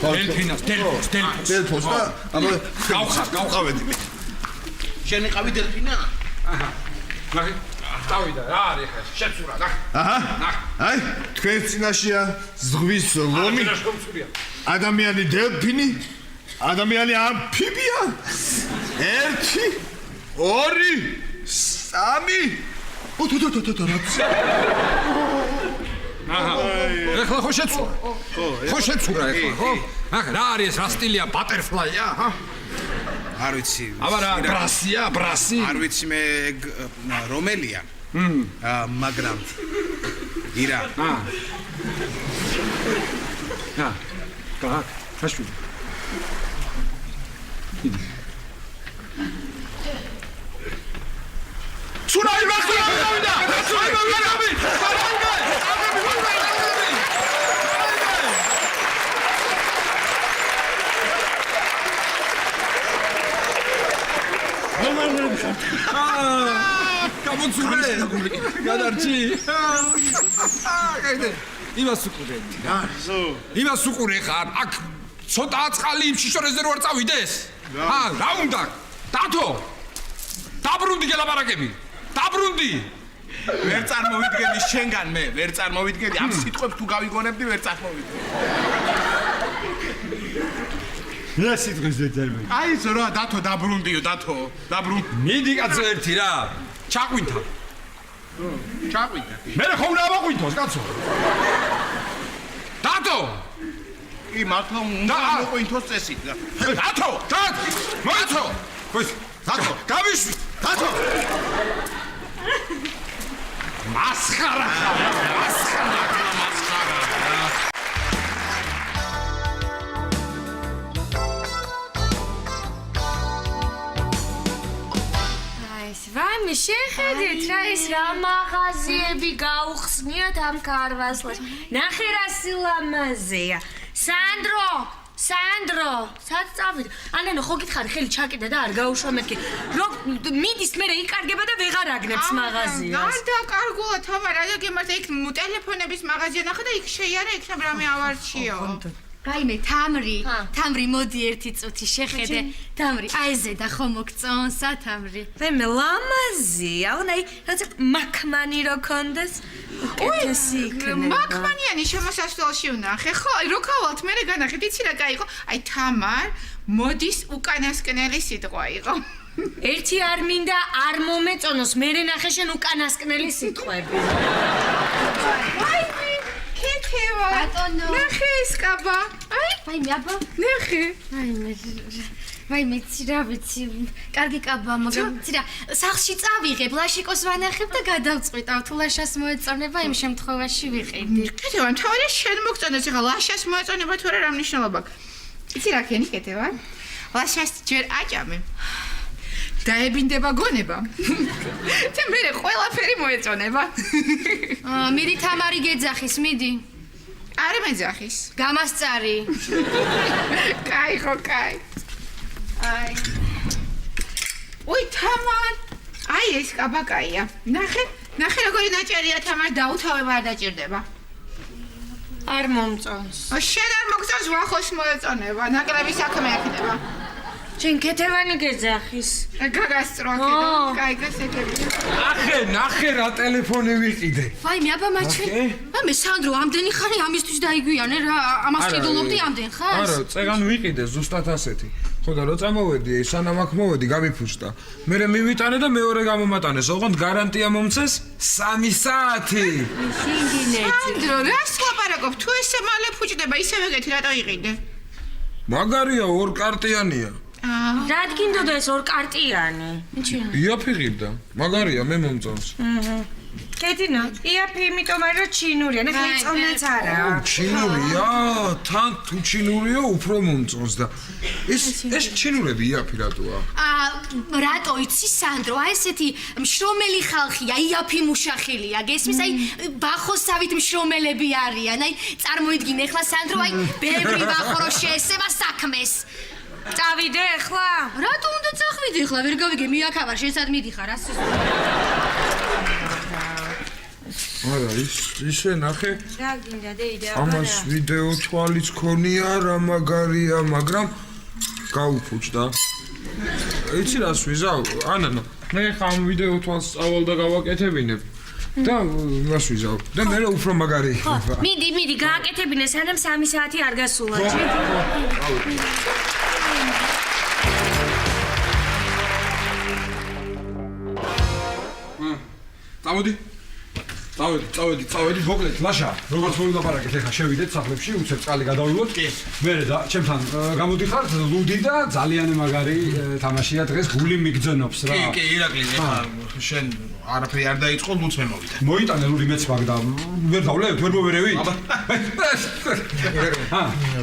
დელფინას. დელფოს და აბა გავხავედი მე. შენ იყავი დელფინა? აჰა. ნახე. დავიდა რა არის ხა შეცურა ნახე. აჰა. აი, თქვენ წინაშია ზღვის ლომი. ადამიანი დელფინი, ადამიანი ამფიბია. 1 2 3 აჰა. ეხლა ხო შეცურა? ხო შეცურა ეხლა, ხო? ახლა რა არის რა სტილია ბატერფლაია, ჰა? არ ვიცი. აბა რა ბრასია, ბრასი? არ ვიცი მე რომელია. მაგრამ ირა. ხაშუ. სურაი მახლა დავიდა. სურაი მახლა დავიდა. გამოცურე. გადარჩი. გაიდე. იმას უყურე. იმას უყურე ხარ. აქ ცოტა აწყალი იმ შიშორეზე რო არ წავიდეს? რა უნდა? დათო. დაბრუნდი გელაპარაკები. დაბრუნდი. ვერ წარმოვიდგენი შენგან მე, ვერ წარმოვიდგენი ამ სიტყვებს თუ გავიგონებდი ვერ წარმოვიდგენი. რა სიტყვის ვერ წარმოვიდგენი? აი ზო რა დათო დაბრუნდიო დათო, დაბრუნდი. მიდი კაცო ერთი რა. ჩაყვინთა. ჩაყვინდა. მე რა ხომ რა მოყვინთოს კაცო? დათო. კი მართლა უნდა მოყვინთოს წესით. დათო, დათო. ხოს, დათო, გავიშვი. დათო. მასხარა. ვაიმე შეხედეთ რა ის რა მაღაზიები გაუხსნიათ ამ ქარვასლას. ნახე რა სილამაზეა. სანდრო, სად წავიდა? ანანო ხო გითხარი ხელი ჩაკიდა და არ გაუშვა მეთქი. რომ მიდის მე იკარგება და ვეღარ აგნებს მაღაზიას. არ დაკარგულა თამარა და გემართა იქ ტელეფონების მაღაზია ნახე და იქ შეიარა იქნებ რამე ავარჩიო. ვაიმე თამრი მოდი ერთი წუთი შეხედე თამრი აი ზედა ხო მოგწონსა თამრი ვაიმე ლამაზია უნაი რაც მაკმანი რო კონდეს უკეთესი იქნება მაკმანიანი შემოსასვლელში უნახე ხო აი რო გავალთ მე განახეთ იცი რა кайიყო აი თამარ მოდის უკანასკნელი სიტყვა იყო ერთი არ მინდა არ მომეწონოს მე ნახე შენ უკანასკნელი სიტყვები ვაიმე კეთება ბატონო ნახე ეს კაბა აი ვაიმე აბა ნახე ვაიმე ცირა ვიცი კარგი კაბა მაგრამ ცირა სახში წავიღებ ლაშიკოს ვანახებ და გადავწყვიტავ თუ ლაშას მოეწონება იმ შემთხვევაში ვიყიდი კეთება თავი შენ მოგწონდეს ახლა ლაშას მოეწონება თუ რა მნიშვნელობა იცი რა ქენი კეთება ლაშას ჯერ აჭამე დაებინდება გონება და მე ყველაფერი მოეწონება მიდი თამარი გეძახის მიდი არ მეძახის გამასწარი კაი ხო კაი აი ой თამარ აი ეს კაბა კაია ნახე როგორი ნაჭერია თამარ დაუთავება არ დაჭირდება არ მომწონს შენ არ მოგწონს ვახოს მოეწონება ნაკლები საქმე აქნება შენ კეთევანი გეძახის გაგასწრო აქედან კაი გასაგებია ნახე რა ტელეფონი ვიყიდე ვაიმე აბა მაჩვენ სანდრო ამდენი ხანი ამისთვის დაიგვიანე რა ამას ყიდულობდი ამდენ ხანს არა წეგან ვიყიდე ზუსტად ასეთი ხო და რო წამოვედი სანამ აქ მოვედი გავიფუშტა მე მივიტანე და მეორე გამომატანეს ოღონდ გარანტია მომცეს 3 საათი სანდრო რას ლაპარაკობ თუ ესე მალე ფუჭდება ისევე გეთი რატო იყიდე მაგარია ორ კარტიანია რა გინდოდა ეს ორ კარტიანი იაფიღიდა მაგარია მე მომწონს კეთინა იაფი იმიტომ რომ ჩინურია ნახე წონაც არა ჩინურია თან თუ ჩინურია უფრო მომწონს და ეს ჩინურები იაფი რატოა რატო იცი სანდრო აი ესეთი მშრომელი ხალხია იაფი მუშახილია გესმის აი ბახოსავით მშრომელები არიან აი წარმოიდგინე ახლა სანდრო აი ბევრი ბახო რო შეესება საქმეს წავიდე ახლა რატო უნდა წახვიდე ახლა ვერ გავიგე მე აქ ვარ შენ სად მიდიხარ ასე არა, ისე ნახე. რა გინდა დეიდა? ამას ვიდეო თვალიც ქონია, რა მაგარია, მაგრამ გაუფუჭდა. იცი რას ვიზავ? ანანა, მე ხა ამ ვიდეო თვალს წავალ და გავაკეთებინებ. და მას ვიზავ. და მე უფრო მაგარი. მიდი, გააკეთებინე, სანამ 3 საათი არ გასულა. წავედი, მოკლედ, ლაშა, როგორც მოვიდაპარაკეთ, ეხა შევიდეთ სახლებში, უცებ წყალი გადავიღოთ. კი. მე და ჩემთან გამოდიხართ ლუდი და ძალიან მაგარი თამაშია დღეს გული მიგძნობს რა. კი, ირაკლი, ეხა შენ არაფერი არ დაიწყო, ლუდს მე მოვიდა. მოიტანე ლუდი მეც მაგდა. ვერ დავლევთ, ვერ მოვერევი?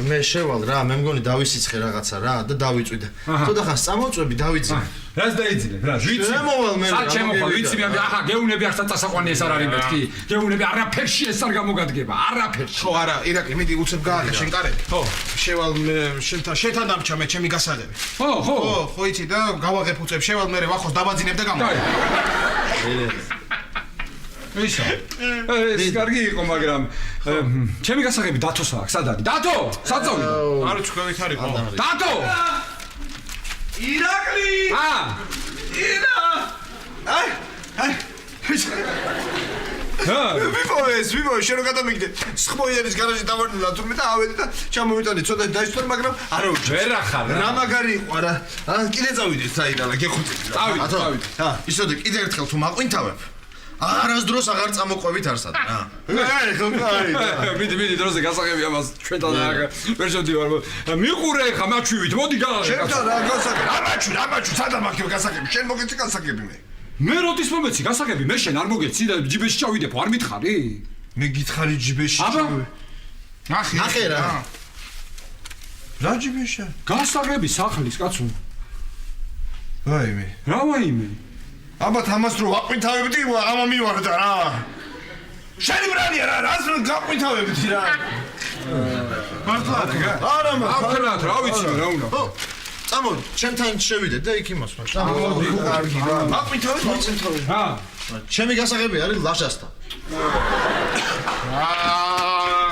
მე შევალ რა, მე მგონი დავისიცხე რაღაცა რა და დავიწვიდე. თუ დახას წამოვწვევი დავიძინე. რას დაიძინე? რა, ვიცი. შემოვალ მე. შემოვალ, ვიცი, მე ახლა გეუნები ახლა წასაყვანი ეს არ არის მეთქი. გეუნები არაფერში ეს არ გამოგადგება, არაფერში. ხო, არა, ირაკლი, მიდი უცებ გააკეთე შენ კარები. ხო, შევალ შენთან დამჭა მე ჩემი გასაღები. ხო, იცი და გავაღებ უცებ, შევალ მე ვახოს დაბაძინებ და გამოვიდე. ისო. ეს კარგი იყო, მაგრამ ჩემი გასაღები დათოს აქვს, სად არის? დათო, სად წავიდე? არ თქვენით არის ხო? დათო! ირაკლი! ვიპოვე, შენ რო გადამიგდე. სხმოიერის გარაჟი დავარდნა თურმე და ავედი და ჩამოვიტანე, ცოტა დაისწორე, მაგრამ არა უჩვენე. ვერ ახარ რა მაგარი იყო არა? კიდე წავიდეთ საიდან, გეხუცეთ. წავიდე. ისო და კიდე ერთხელ თუ მაყვინთავებ. არასდროს აღარ წამოყვებით არსად რა. მიდი დროზე გასაღები ამას ჩვენთან ვერ შევდივარ. მიყურე ხა მაჩვივით, მოდი გასაღები. შენთან რა გასაღები? რა მაჩვი, სადა მაქვს გასაღები? შენ მოგეცი გასაღები მე. მე როდის მომეცი გასაღები? მე შენ არ მოგეცი და ჯიბეში ჩავიდე, არ მითხარი? მე გითხარი ჯიბეში. აბა. ნახე რა. რა ჯიბეში? გასაღები სახლის კაცო. ვაიმე. რა ვაიმე? აბათ ამას რო ვაყვინთავებდი, ამა მივარდა რა. შენი ბრალია რა, რას რო გაყვინთავებდი რა. მართლა არა აკრათ, რა ვიცი რა უნდა. წამოდი, ჩემთან შევიდეთ და იქ იმას ვარ. წამოდი, კარგი რა. ვაყვინთავებ. რა? ჩემი გასაღები არის ლაშასთან.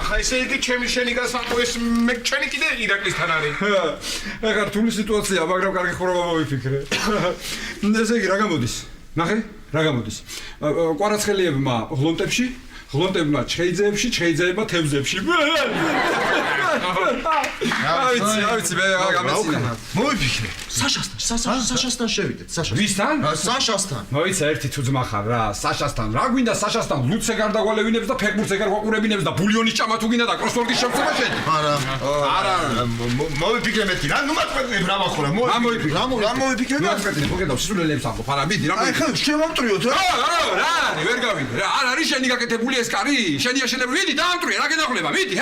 ხა ესე იგი ჩემი შენი გასაღები ეს მე ჩვენი კიდე ირაკლისთან არის. ეხლა რთული სიტუაცია, მაგრამ კარგი ხურობა მოვიფიქრე. ესე იგი რა გამოდის? ნახე, რა გამოდის? კვარაცხელიებმა ღლონტებში, ღლონტებმა ჩხეიძეებში, ჩხეიძეებმა თევზებში. ავიცი, მე გამეცინა. მოვიფიქრე. საშასთან შევიდეთ, საშასთან. ვისთან? საშასთან. მოიცა ერთი თუ ძმა ხარ რა, საშასთან. რა გვინდა საშასთან? ლუც ეგარ დაგვალევინებს და ფეხბურთს ეგარ ვაყურებინებს და ბულიონის ჭამა თუ გინდა და კროსვორდის შევწება შენ? არა. მოვიფიქრე მეთქი რა, ნუ მაწყვეტნებ რა ვახურა. მოვიფიქრე. რა მოვიფიქრე? მოვიფიქრე, მოგედავ სისულელებს ამბობ. არა, მიდი რა. აი ხა შემომტრიოთ რა. რა, ვერ გავიდე. რა, არ არის შენი გაკეთებული ეს კარი? შენია შენები. მიდი, დაამტრიე, რა გენახულება? მიდი,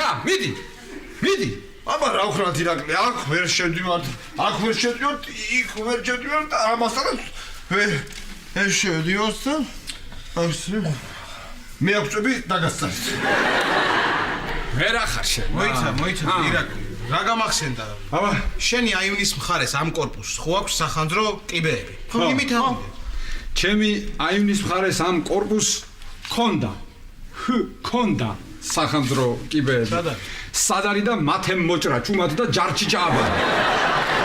მიდი. აბა რა ვხრათ ირაკლი, აქ ვერ შევდივართ, აქ ვერ შევდივართ, იქ ვერ შევდივართ, ამასთან ეს შევდივართ და ასე მე აღწევი დაგასწრეთ. ვერ ახარ შენ. მოიცა ირაკლი. რა გამახსენდა? აბა, შენი აივნის მხარეს ამ კორპუსს ხო აქვს სახანძრო კიბეები? ხო, იმით ავიდე. ჩემი აივნის მხარეს ამ კორპუსს ქონდა სახანძრო კიბეები. სად არის და მათემ მოჭრა ჭუმად და ჯარჩი ჭააბა.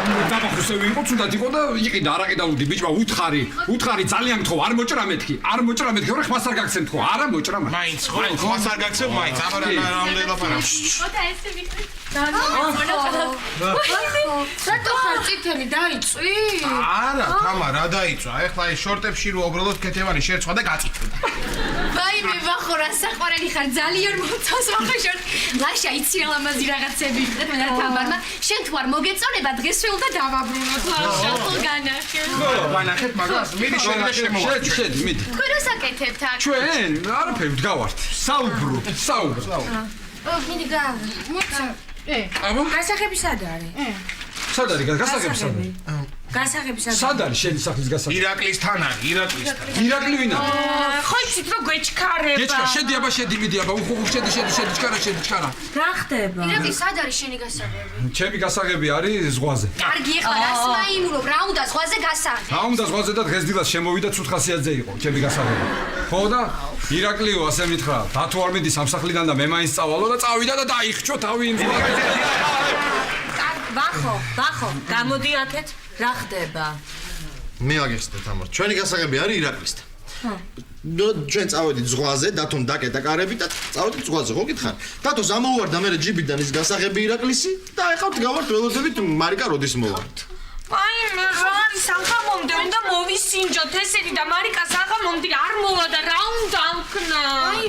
დამახსოვი იყო თუნდაც იყო და იყიდა არაყი და ლუდი ბიჭმა უთხარი ძალიან გთხოვ არ მოჭრა მეთქი ორი ხმას არ გაგცემ თქო არა მოჭრა მაინც ხო ხმას არ გაგცემ მაინც აბა რა უნდა ელაპარაკო ოთა ესე ვიქნე სათო ხარ წითელი დაიწვი არა თამა რა დაიწვა ეხლა ეს შორტებში რო უბრალოდ კეთევანი შეერცხვა და გაწითდა ვაიმე ვახო რა საყვარელი ხარ ძალიან მოწონს ვახო შორტ ლაშა იცი რა ლამაზი რაღაცები ვიყიდეთ მე და თამარმა შენ თუ არ მოგეწონება დღესვე უნდა დავაბრუნოთ ლაშა ხო განახე ხო განახეთ მაგას მიდი შედი მიდი თქვენ რა საკეთებთ აქ ჩვენ არაფერი ვდგავართ საუბრო მიდი მოცა აბა გასაღები სად არის სად არის გასაღები სად არის გასაღებისა. სად არის შენი სახლის გასაღები? ირაკლისთან არის, ირაკლისთან. ირაკლი ვინ არის? ხო იცით რომ გვეჩქარება. გეჩქარ, შედი აბა შედი, მიდი აბა, უხო შედი, ჩქარა. რა ხდება? ირაკლი, სად არის შენი გასაღები? ჩემი გასაღები არის ზღვაზე. კარგი, ეხლა რას მაიმულობ? რა უნდა ზღვაზე გასაღები? რა უნდა ზღვაზე და დღეს დილას შემოვიდა ცუთ ხასიათზე იყო ჩემი გასაღები. ხო და ირაკლიო ასე მითხრა, დათო არ მიდის ამ სახლიდან და მე მაინც წავალო და წავიდა და დაიხჩო თავი იმ ზღვაზე. ბახო, გამოდი აქეთ. რა ხდება? მე აგიხსნით ამარ. ჩვენი გასაღები არის ირაკლისთან. ჩვენ წავედით ზღვაზე, დათომ დაკეტა კარები და წავედით ზღვაზე, ხო გითხარ? დათოს ამოუვარდა მე ჯიბიდან ის გასაღები ირაკლისი და ეხავთ გავართ ველოდებით მარიკა როდის მოვართ. აი მე რა არის საღამომდე უნდა მოვისინჯოთ ესენი და მარიკას საღამომდე არ მოვა და რა უნდა ამქნა? აი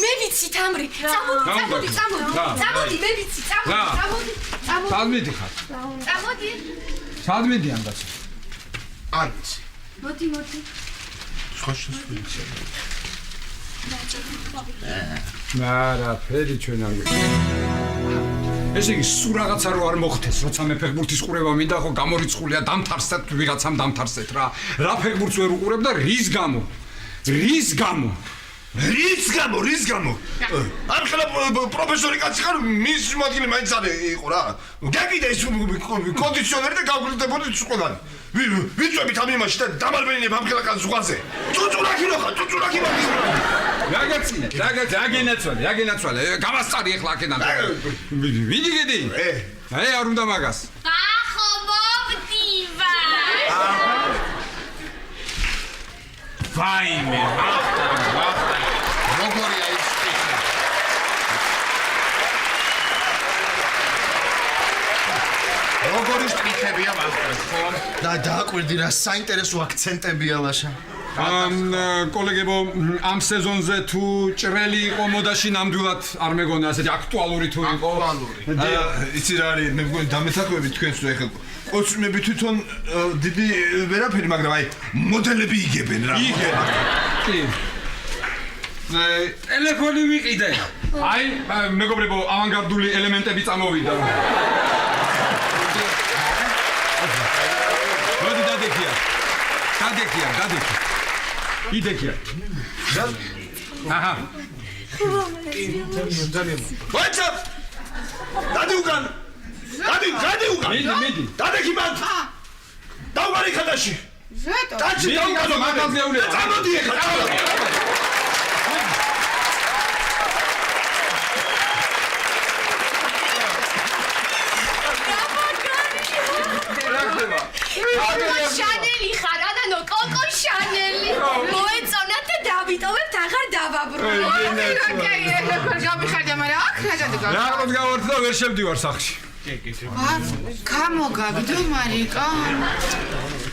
მე ვიცი თამრი. წამოდი, მე ვიცი, წამოდი. სად მიდი ხარ? წამოდი. სად მიდიან კაცო? არ ვიცი. მოდი. სხვა შესვლიცა. არა, ფერი ჩვენ არ ესე იგი, სულ რაღაცა რო არ მოხდეს, როცა მე ფეხბურთის ყურება მინდა, ხო გამორიცხულია, დამთარსეთ ვიღაცამ დამთარსეთ რა. რა ფეხბურთს ვერ უყურებ და რის გამო? რის გამო? არ ხელა პროფესორი კაცი ხარ, მის მოადგილე მაინც არ იყო რა. გაგიდა ის კონდიციონერი და გავგრძელებოდით ყველანი. ვიწვევით ამ იმაში და დამარბენინებ ამ ხელა კაცს ზღვაზე. წუწულაკი მაგის. რაგენაცვალე, გამასწარი ეხლა აქედან. ვიდი გედი? არ უნდა მაგას. ბახო მოვდივა. ვაიმე, როგორია ის კითხვა? როგორი სტრიქებია ვახტას, ხო? და დააკვირდი რა საინტერესო აქცენტებია ლაშა. კოლეგებო, ამ სეზონზე თუ ჭრელი იყო მოდაში ნამდვილად არ მეგონა ასეთი აქტუალური თუ იყო. იცი რა არის, მე მგონი დამეთაქვები თქვენს რო ეხლა კოსმები თვითონ დიდი ვერაფერი, მაგრამ აი მოდელები იგებენ რა. კი. ტელეფონი ვიყიდე. აი, მეგობრებო, ავანგარდული ელემენტები წამოვიდა. მოდი დადექია. იდექია. აჰა. WhatsApp. დადი უკან. მიდი. დადექი მათ. დავარი ხადაში. ზეთო. დაჩი დავუკანო მაგაზეულია. წამოდი ეხლა. შანელი ხარ, ანანო, კოკო შანელი. მოეწონათ და დავიტოვებთ, აღარ დავაბრუნო. გამიხარდა, მაგრამ აქ რა დადგა? რაღაც გავართ და ვერ შევდივარ სახლში. გამოგაგდო მარიკა.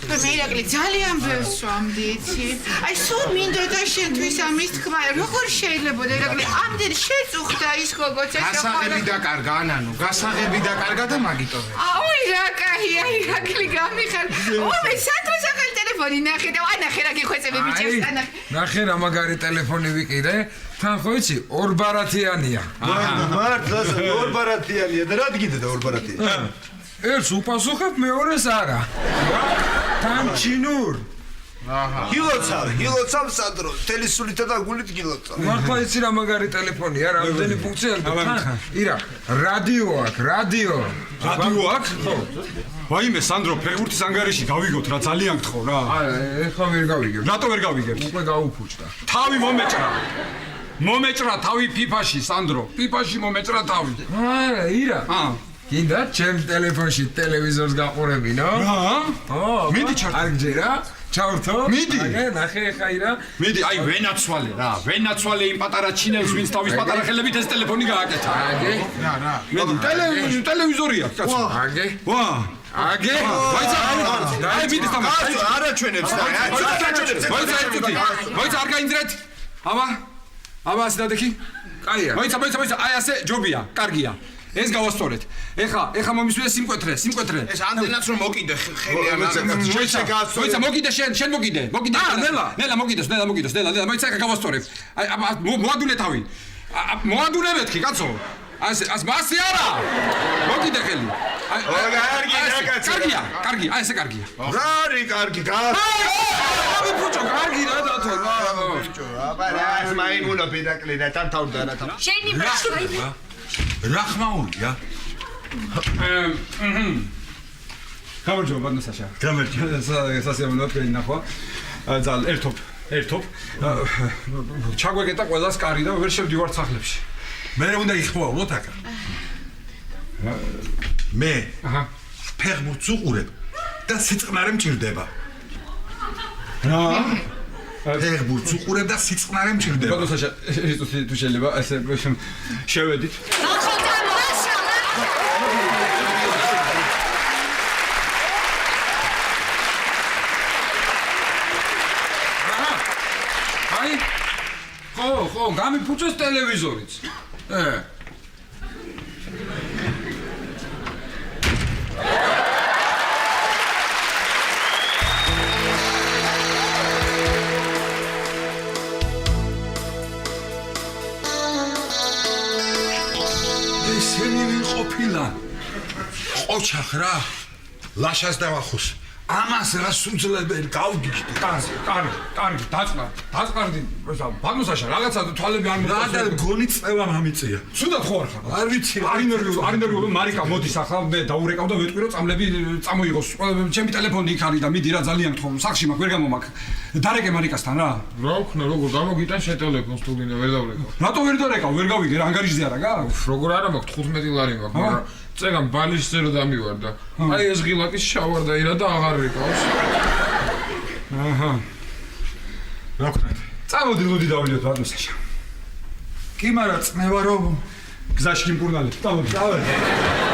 მე ირაკლი ძალიან ბევრს ვამდიცი. აი სულ მინდოდა შენთვის ამის თქმა. როგორ შეიძლება ირაკლი ამდენ შეწუხდა ის გოგოც ეს გასაღები დაკარგა, ანანო, გასაღები დაკარგა და მაგიტოვე. აუ ირაკაია, ირაკლი გამიხარ. ომე სათო სახელ ტელეფონი ნახე და ანახე რა გიხვეწები ბიჭებს ანახე. ნახე რა მაგარი ტელეფონი ვიყიდე. თან ხო იცი, ორბარათიანია. მართლა ორბარათიანია და რა გიდე და ორბარათიანი? ერთს უპასუხებ, მეორეს არა. თან ჩინურ. გილოცავ სადრო, თელისულითა და გულით გილოცავ. მართლა იცი რა მაგარი ტელეფონია, რამდენი ფუნქცია აქვს. ირა, რადიო აქვს, რადიო. რადიო აქვს? ხო. ვაიმე, სანდრო, ფეხბურთის ანგარიში გავიგოთ რა, ძალიან გთხოვ რა. ეხლა ვერ გავიგებ. რატო ვერ გავიგებთ? უკვე გაუფუჭდა. თავი მომეჭრა თავი FIFA-ში, სანდრო. FIFA-ში მომეჭრა თავი. არა, ირა. გინდა ჩემ ტელეფონში ტელევიზორს გაყურებინო? რა? მიდი ჩართო. არ გჯერა? ჩავრთო? მიდი. ნახე ხა ირა. მიდი, აი ვენაცვალე რა. ვენაცვალე იმ პატარა ჩინელს, ვინც თავის პატარა ხელებით ეს ტელეფონი გააკეთა. აგე? რა. მიდი, ტელევიზორია, კაცო. აგე? ვა. აგე? აი მიდი თამაში. არაჩვენებს და მოიცა არ გაინძრეთ? აბა ასე დადექი? კაია. მოიცა, აი ასე ჯობია, კარგია. ეს გავასწორეთ. ეხა მომისვლე სიმკვეთრე. ეს ამდენაც რომ მოკიდე ხელი მოიცა, მოკიდე შენ მოკიდე. ნელა მოკიდოს, მოიცა ეხა გავასწორებ. აი მოადუნე თავი. მოადუნე მეთქი, კაცო. ასე მასე არა. მოკიდე ხელი. კარგია, აი ესე კარგია. რა არის კარგი, აბა ბუჭო, კარგი რა დათო რა. აბა რა მაიმუნო პედაკლი და თანთავდა რა თან. შენი მაშინ რა ხმაურია? გამარჯობა ბატონო საშა. გამარჯობა. სასიამოვნოა თქვენი ნახვა. ძალ ერთობ. ჩაგვეკეტა ყველას კარი და ვერ შევდივართ სახლებში. მე უნდა იხმოვოთ აკა. მე ფეხბურთს უყურებ და სიწყნარე მჭირდება. რა? ფეხბურთს უყურებ და სიწყნარე მჭირდება. ბატონო საშა, თუ შეიძლება ესე შევედით. ხო, გამიფუჭეს ტელევიზორიც. ესენი ვიყოფილა. ყოჩახ რა. ლაშას დავახოს. ამას რა სუძლებენ გავგიჟდი. კარგი, დაწყარდი. ბატონო საშა, რაღაცა თვალები არ რა და გონი წევა მამიწია. სულად ხო არ ხარ? არ ვიცი. არ ნერვიულო, მარიკა მოდის ახლა მე დაურეკავ და ვეტყვი რომ წამლები წამოიღოს. ჩემი ტელეფონი იქ არის და მიდი რა ძალიან გთხოვ, სახში მაქვს, ვერ გამომაქ. დარეკე მარიკასთან რა. რა ვქნა, როგორ გამოგიტან შე ტელეფონს თუ გინდა ვერ დავრეკავ. რატო ვერ დარეკავ? ვერ გავიგე რა, ანგარიშზე არა გაქვს? როგორ არა მაქვს 15 ლარი მაქვს, მაგრამ წეგან ბალიშზე რო დამივარდა. აი ეს ღილაკის შავარდა ირა და აღარ რეკავს. აჰა. რა ვქნათ? წამოდი ლუდი დავლიოთ ბატონო საშა. კი, მაგრამ წნევა რომ გზაში გიმკურნალეთ. წამოდი.